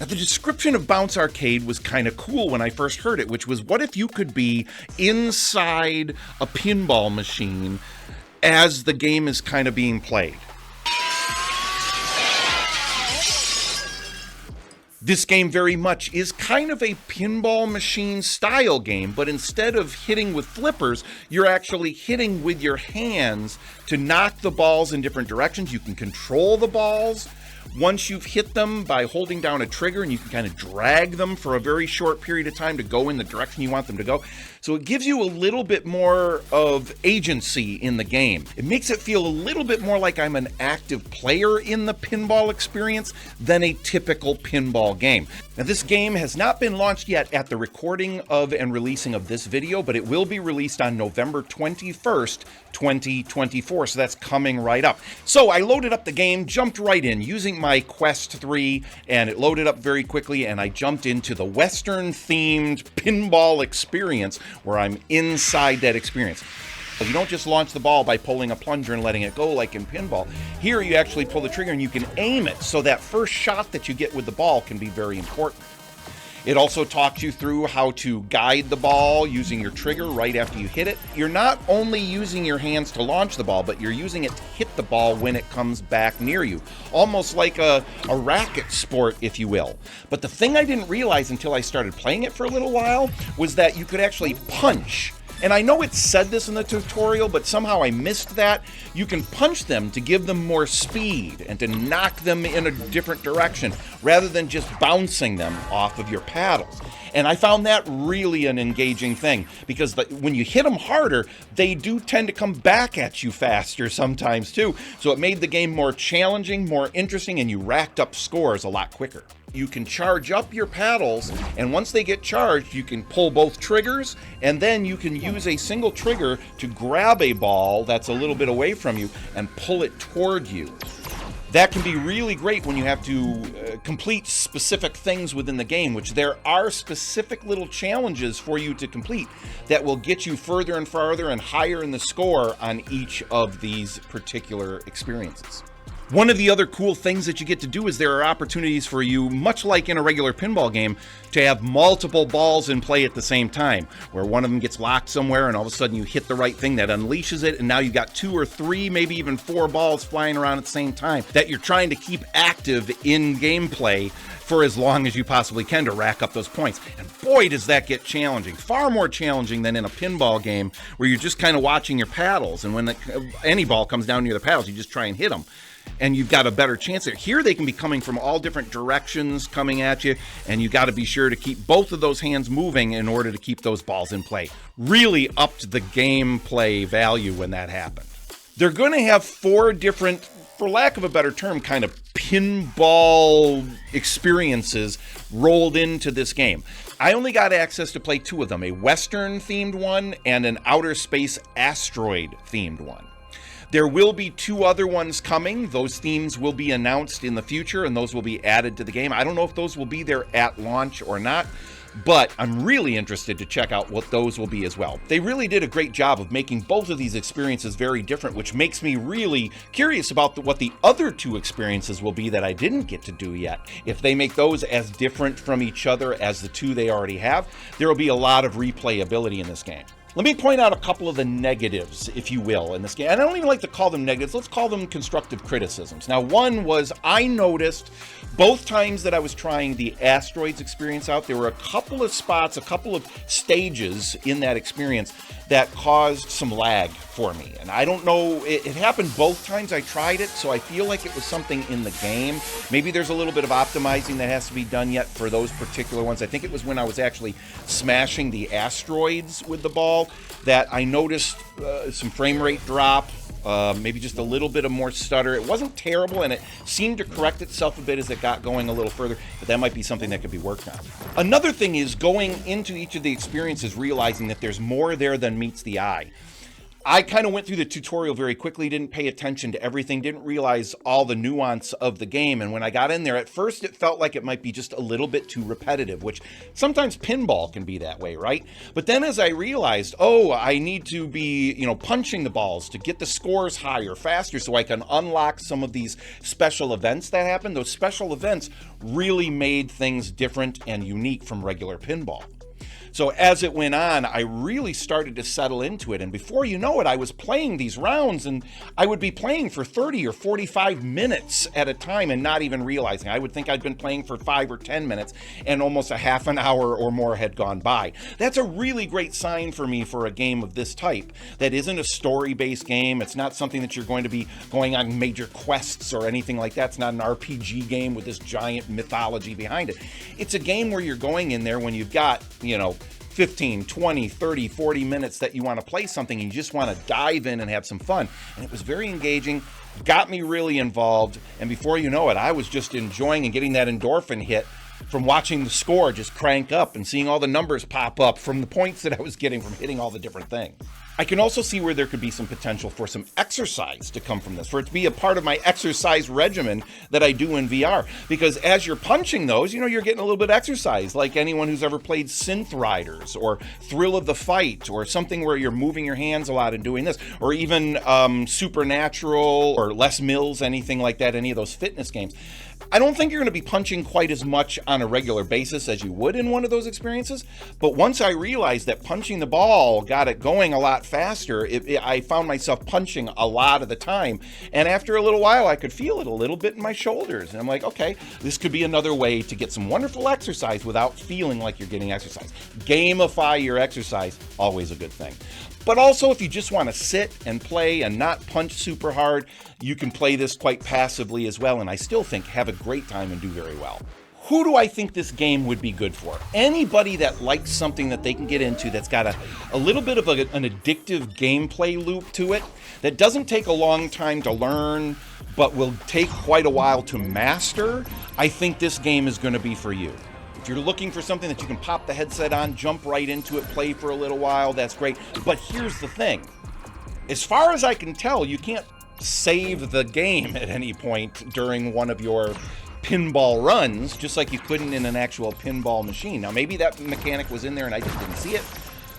Now, the description of Bounce Arcade was kind of cool when I first heard it, which was, what if you could be inside a pinball machine as the game is kind of being played? This game very much is kind of a pinball machine style game, but instead of hitting with flippers, you're actually hitting with your hands to knock the balls in different directions. You can control the balls once you've hit them by holding down a trigger, and you can kind of drag them for a very short period of time to go in the direction you want them to go. So it gives you a little bit more of agency in the game. It makes it feel a little bit more like I'm an active player in the pinball experience than a typical pinball game. Now, this game has not been launched yet at the recording of and releasing of this video, but it will be released on November 21st, 2024, so that's coming right up. So I loaded up the game, jumped right in using my Quest 3, and it loaded up very quickly, and I jumped into the Western-themed pinball experience where I'm inside that experience. You don't just launch the ball by pulling a plunger and letting it go like in pinball. Here you actually pull the trigger and you can aim it, so that first shot that you get with the ball can be very important. It also talks you through how to guide the ball using your trigger right after you hit it. You're not only using your hands to launch the ball, but you're using it to hit the ball when it comes back near you. Almost like a racket sport, if you will. But the thing I didn't realize until I started playing it for a little while was that you could actually punch. And I know it said this in the tutorial, but somehow I missed that. You can punch them to give them more speed and to knock them in a different direction rather than just bouncing them off of your paddles. And I found that really an engaging thing, because when you hit them harder, they do tend to come back at you faster sometimes too. So it made the game more challenging, more interesting, and you racked up scores a lot quicker. You can charge up your paddles, and once they get charged, you can pull both triggers, and then you can use a single trigger to grab a ball that's a little bit away from you and pull it toward you. That can be really great when you have to complete specific things within the game, which there are specific little challenges for you to complete that will get you further and farther and higher in the score on each of these particular experiences. One of the other cool things that you get to do is there are opportunities for you, much like in a regular pinball game, to have multiple balls in play at the same time, where one of them gets locked somewhere and all of a sudden you hit the right thing that unleashes it, and now you've got 2 or 3, maybe even 4 balls flying around at the same time that you're trying to keep active in gameplay for as long as you possibly can to rack up those points. And boy, does that get challenging. Far more challenging than in a pinball game where you're just kind of watching your paddles, and when any ball comes down near the paddles, you just try and hit them. And you've got a better chance there. Here they can be coming from all different directions coming at you, and you got to be sure to keep both of those hands moving in order to keep those balls in play. Really upped the gameplay value when that happened. They're going to have 4 different, for lack of a better term, kind of pinball experiences rolled into this game. I only got access to play 2 of them, a Western-themed one and an outer space asteroid-themed one. There will be 2 other ones coming. Those themes will be announced in the future, and those will be added to the game. I don't know if those will be there at launch or not, but I'm really interested to check out what those will be as well. They really did a great job of making both of these experiences very different, which makes me really curious about what the other 2 experiences will be that I didn't get to do yet. If they make those as different from each other as the 2 they already have, there will be a lot of replayability in this game. Let me point out a couple of the negatives, if you will, in this game. And I don't even like to call them negatives. Let's call them constructive criticisms. Now, one was I noticed both times that I was trying the Asteroids experience out, there were a couple of spots, a couple of stages in that experience that caused some lag for me. And I don't know, it happened both times I tried it, so I feel like it was something in the game. Maybe there's a little bit of optimizing that has to be done yet for those particular ones. I think it was when I was actually smashing the asteroids with the ball that I noticed some frame rate drop, maybe just a little bit of more stutter. It wasn't terrible, and it seemed to correct itself a bit as it got going a little further, but that might be something that could be worked on. Another thing is going into each of the experiences realizing that there's more there than meets the eye. I kind of went through the tutorial very quickly, didn't pay attention to everything, didn't realize all the nuance of the game. And when I got in there, at first it felt like it might be just a little bit too repetitive, which sometimes pinball can be that way, right? But then as I realized, oh, I need to be, punching the balls to get the scores higher, faster, so I can unlock some of these special events that happen. Those special events really made things different and unique from regular pinball. So as it went on, I really started to settle into it. And before you know it, I was playing these rounds, and I would be playing for 30 or 45 minutes at a time and not even realizing. I would think I'd been playing for 5 or 10 minutes, and almost a half an hour or more had gone by. That's a really great sign for me for a game of this type. That isn't a story-based game. It's not something that you're going to be going on major quests or anything like that. It's not an RPG game with this giant mythology behind it. It's a game where you're going in there when you've got, 15, 20, 30, 40 minutes that you want to play something and you just want to dive in and have some fun. And it was very engaging, got me really involved, and before you know it, I was just enjoying and getting that endorphin hit from watching the score just crank up and seeing all the numbers pop up from the points that I was getting from hitting all the different things. I can also see where there could be some potential for some exercise to come from this, for it to be a part of my exercise regimen that I do in VR. Because as you're punching those, you're getting a little bit of exercise, like anyone who's ever played Synth Riders or Thrill of the Fight or something where you're moving your hands a lot and doing this, or even Supernatural or Les Mills, anything like that, any of those fitness games. I don't think you're going to be punching quite as much on a regular basis as you would in one of those experiences, but once I realized that punching the ball got it going a lot faster, I found myself punching a lot of the time, and after a little while I could feel it a little bit in my shoulders, and I'm like, okay, this could be another way to get some wonderful exercise without feeling like you're getting exercise. Gamify your exercise, always a good thing. But also, if you just want to sit and play and not punch super hard, you can play this quite passively as well, and I still think have a great time and do very well. Who do I think this game would be good for? Anybody that likes something that they can get into that's got a little bit of an addictive gameplay loop to it, that doesn't take a long time to learn, but will take quite a while to master. I think this game is going to be for you. If you're looking for something that you can pop the headset on, jump right into it, play for a little while, that's great. But here's the thing. As far as I can tell, you can't save the game at any point during one of your pinball runs, just like you couldn't in an actual pinball machine. Now, maybe that mechanic was in there and I just didn't see it.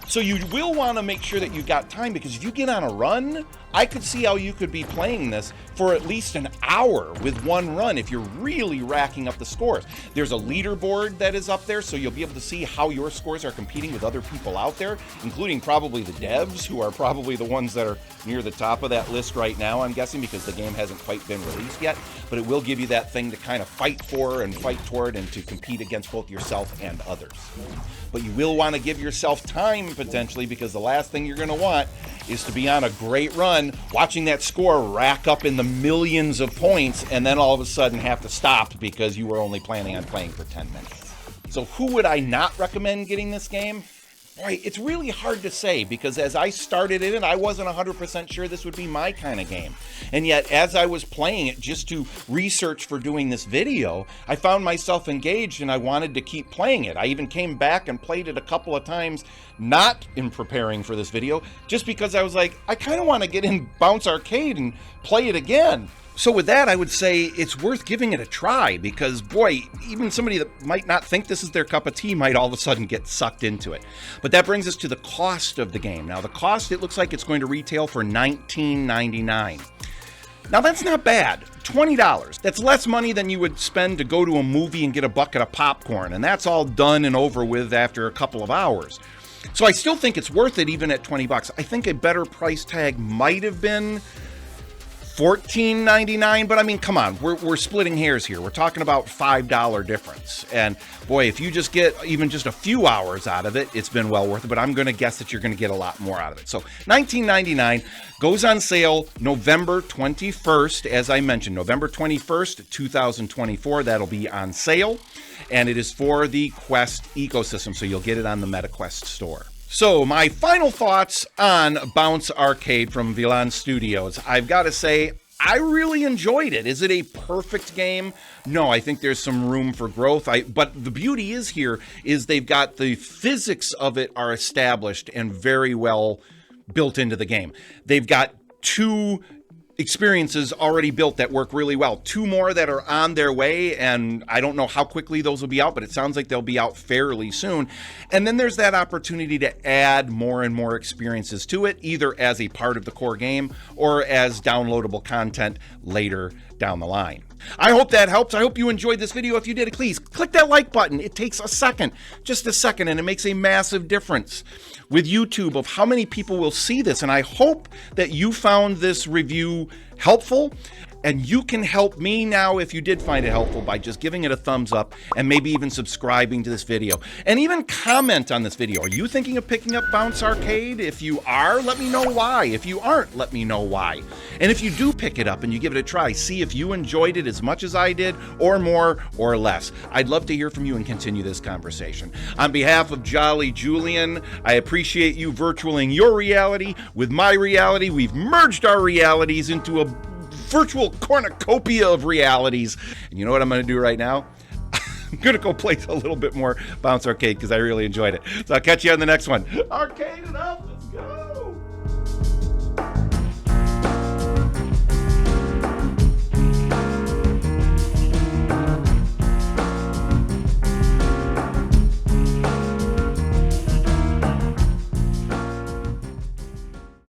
So you will want to make sure that you've got time, because if you get on a run, I could see how you could be playing this for at least an hour with one run if you're really racking up the scores. There's a leaderboard that is up there, so you'll be able to see how your scores are competing with other people out there, including probably the devs, who are probably the ones that are near the top of that list right now, I'm guessing, because the game hasn't quite been released yet. But it will give you that thing to kind of fight for and fight toward and to compete against both yourself and others. But you will want to give yourself time, potentially, because the last thing you're going to want is to be on a great run, watching that score rack up in the millions of points, and then all of a sudden have to stop because you were only planning on playing for 10 minutes. So who would I not recommend getting this game? Boy, it's really hard to say, because as I started in it, I wasn't 100% sure this would be my kind of game. And yet, as I was playing it just to research for doing this video, I found myself engaged and I wanted to keep playing it. I even came back and played it a couple of times, not in preparing for this video, just because I was like, I kind of want to get in Bounce Arcade and play it again. So with that, I would say it's worth giving it a try, because, boy, even somebody that might not think this is their cup of tea might all of a sudden get sucked into it. But that brings us to the cost of the game. Now, the cost, it looks like it's going to retail for $19.99. Now, that's not bad. $20. That's less money than you would spend to go to a movie and get a bucket of popcorn, and that's all done and over with after a couple of hours. So I still think it's worth it even at $20. I think a better price tag might have been $14.99, but I mean, come on, we're splitting hairs here. We're talking about $5 difference. And boy, if you just get even just a few hours out of it, it's been well worth it, but I'm going to guess that you're going to get a lot more out of it. So $19.99 goes on sale November 21st, as I mentioned, November 21st, 2024. That'll be on sale, and it is for the Quest ecosystem, so you'll get it on the MetaQuest store. So, my final thoughts on Bounce Arcade from VELAN Studios. I've got to say, I really enjoyed it. Is it a perfect game? No, I think there's some room for growth. But the beauty is here is they've got the physics of it are established and very well built into the game. They've got 2 experiences already built that work really well. 2 more that are on their way, and I don't know how quickly those will be out, but it sounds like they'll be out fairly soon. And then there's that opportunity to add more and more experiences to it, either as a part of the core game or as downloadable content later down the line. I hope that helps. I hope you enjoyed this video. If you did, please click that like button. It takes a second, just a second, and it makes a massive difference with YouTube of how many people will see this. And I hope that you found this review helpful. And you can help me now if you did find it helpful by just giving it a thumbs up and maybe even subscribing to this video. And even comment on this video. Are you thinking of picking up Bounce Arcade? If you are, let me know why. If you aren't, let me know why. And if you do pick it up and you give it a try, see if you enjoyed it as much as I did, or more or less. I'd love to hear from you and continue this conversation. On behalf of Jolly Julian, I appreciate you virtualing your reality with my reality. We've merged our realities into a virtual cornucopia of realities. And you know what I'm going to do right now? I'm going to go play a little bit more Bounce Arcade because I really enjoyed it. So I'll catch you on the next one. Arcade it up. Let's go.